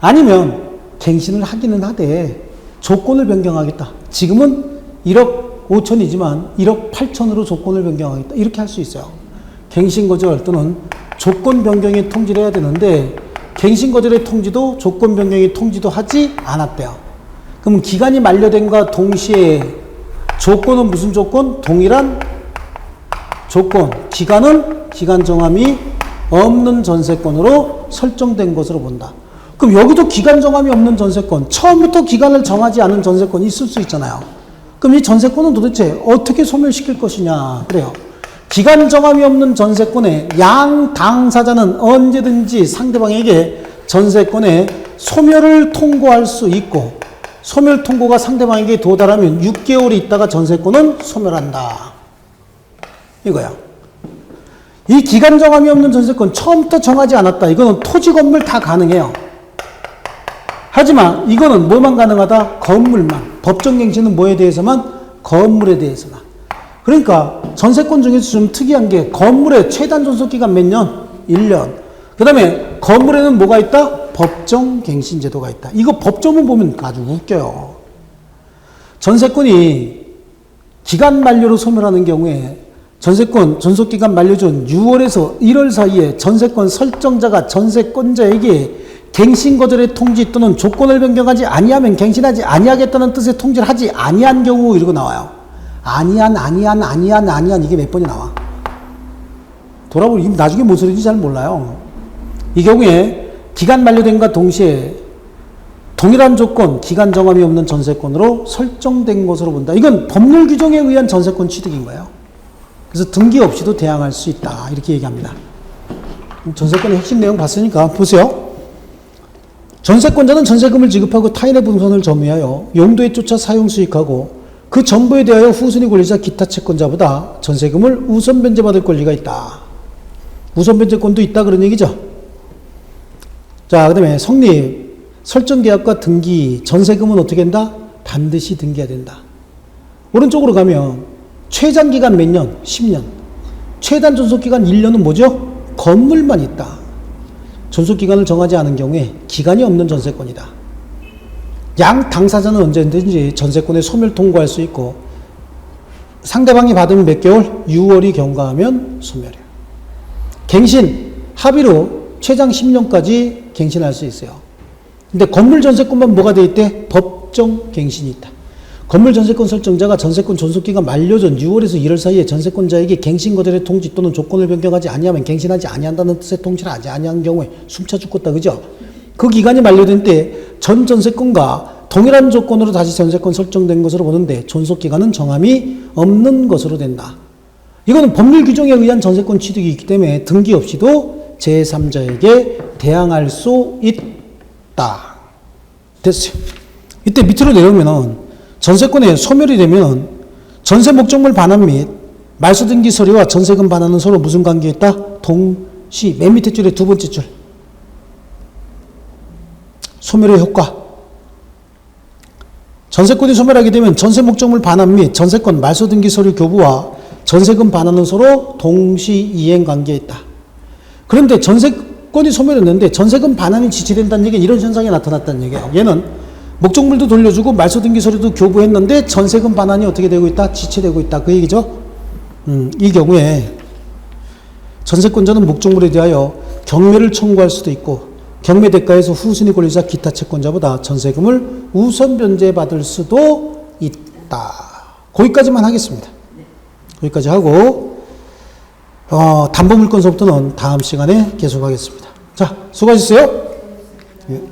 Speaker 1: 아니면 갱신을 하기는 하되 조건을 변경하겠다. 지금은 1억 5천이지만 1억 8천으로 조건을 변경하겠다. 이렇게 할 수 있어요. 갱신 거절 또는 조건 변경의 통지를 해야 되는데 갱신 거절의 통지도 조건 변경의 통지도 하지 않았대요. 그럼 기간이 만료된과 동시에 조건은 무슨 조건? 동일한 조건. 기간은 기간 정함이 없는 전세권으로 설정된 것으로 본다. 그럼 여기도 기간 정함이 없는 전세권, 처음부터 기간을 정하지 않은 전세권이 있을 수 있잖아요. 그럼 이 전세권은 도대체 어떻게 소멸시킬 것이냐? 그래요. 기간 정함이 없는 전세권의 양 당사자는 언제든지 상대방에게 전세권의 소멸을 통고할 수 있고, 소멸 통고가 상대방에게 도달하면 6개월이 있다가 전세권은 소멸한다. 이거야. 이 기간 정함이 없는 전세권 처음부터 정하지 않았다. 이거는 토지 건물 다 가능해요. 하지만 이거는 뭐만 가능하다? 건물만. 법정갱신은 뭐에 대해서만? 건물에 대해서만. 그러니까 전세권 중에서 좀 특이한 게 건물의 최단 존속기간 몇 년? 1년. 그 다음에 건물에는 뭐가 있다? 법정갱신 제도가 있다. 이거 법조문 보면 아주 웃겨요. 전세권이 기간 만료로 소멸하는 경우에 전세권 존속기간 만료 전 6월에서 1월 사이에 전세권 설정자가 전세권자에게 갱신 거절의 통지 또는 조건을 변경하지 아니하면 갱신하지 아니하겠다는 뜻의 통지를 하지 아니한 경우 이러고 나와요. 아니한 이게 몇 번이 나와. 돌아보면 나중에 뭔 소리인지 잘 몰라요. 이 경우에 기간 만료된과 동시에 동일한 조건, 기간 정함이 없는 전세권으로 설정된 것으로 본다. 이건 법률 규정에 의한 전세권 취득인 거예요. 그래서 등기 없이도 대항할 수 있다. 이렇게 얘기합니다. 전세권의 핵심 내용 봤으니까 보세요. 전세권자는 전세금을 지급하고 타인의 분선을 점유하여 용도에 쫓아 사용 수익하고 그 정보에 대하여 후순위 권리자 기타 채권자보다 전세금을 우선 변제받을 권리가 있다. 우선 변제권도 있다 그런 얘기죠. 자, 그 다음에 성립, 설정계약과 등기, 전세금은 어떻게 된다? 반드시 등기해야 된다. 오른쪽으로 가면 최장기간 몇 년? 10년. 최단 존속기간 1년은 뭐죠? 건물만 있다. 존속기간을 정하지 않은 경우에 기간이 없는 전세권이다. 양 당사자는 언제든지 전세권의 소멸 통고할 수 있고 상대방이 받으면 몇 개월? 6월이 경과하면 소멸이에요. 갱신, 합의로 최장 10년까지 갱신할 수 있어요. 근데 건물 전세권만 뭐가 돼 있대? 법정 갱신이 있다. 건물 전세권 설정자가 전세권 존속기간 만료 전 6월에서 1월 사이에 전세권자에게 갱신 거절의 통지 또는 조건을 변경하지 아니하면 갱신하지 아니한다는 뜻의 통지를 하지 아니한 경우에 숨차 죽겠다. 그죠? 그 기간이 만료된 때 전 전세권과 동일한 조건으로 다시 전세권 설정된 것으로 보는데 존속기간은 정함이 없는 것으로 된다. 이거는 법률 규정에 의한 전세권 취득이 있기 때문에 등기 없이도 제3자에게 대항할 수 있다. 됐어요. 이때 밑으로 내려오면은 전세권에 소멸이 되면 전세 목적물 반환 및 말소 등기 서류와 전세금 반환은 서로 무슨 관계에 있다? 동시. 맨 밑에 줄에 두 번째 줄. 소멸의 효과. 전세권이 소멸하게 되면 전세 목적물 반환 및 전세권 말소 등기 서류 교부와 전세금 반환은 서로 동시 이행 관계에 있다. 그런데 전세권이 소멸했는데 전세금 반환이 지체된다는 얘기는 이런 현상이 나타났다는 얘기예요. 얘는 목적물도 돌려주고 말소 등기 서류도 교부했는데 전세금 반환이 어떻게 되고 있다? 지체되고 있다. 그 얘기죠. 이 경우에 전세권자는 목적물에 대하여 경매를 청구할 수도 있고 경매 대가에서 후순위 권리자 기타 채권자보다 전세금을 우선 변제받을 수도 있다. 거기까지만 하겠습니다. 거기까지 하고 담보물건서부터는 다음 시간에 계속하겠습니다. 자, 수고하셨어요. 예.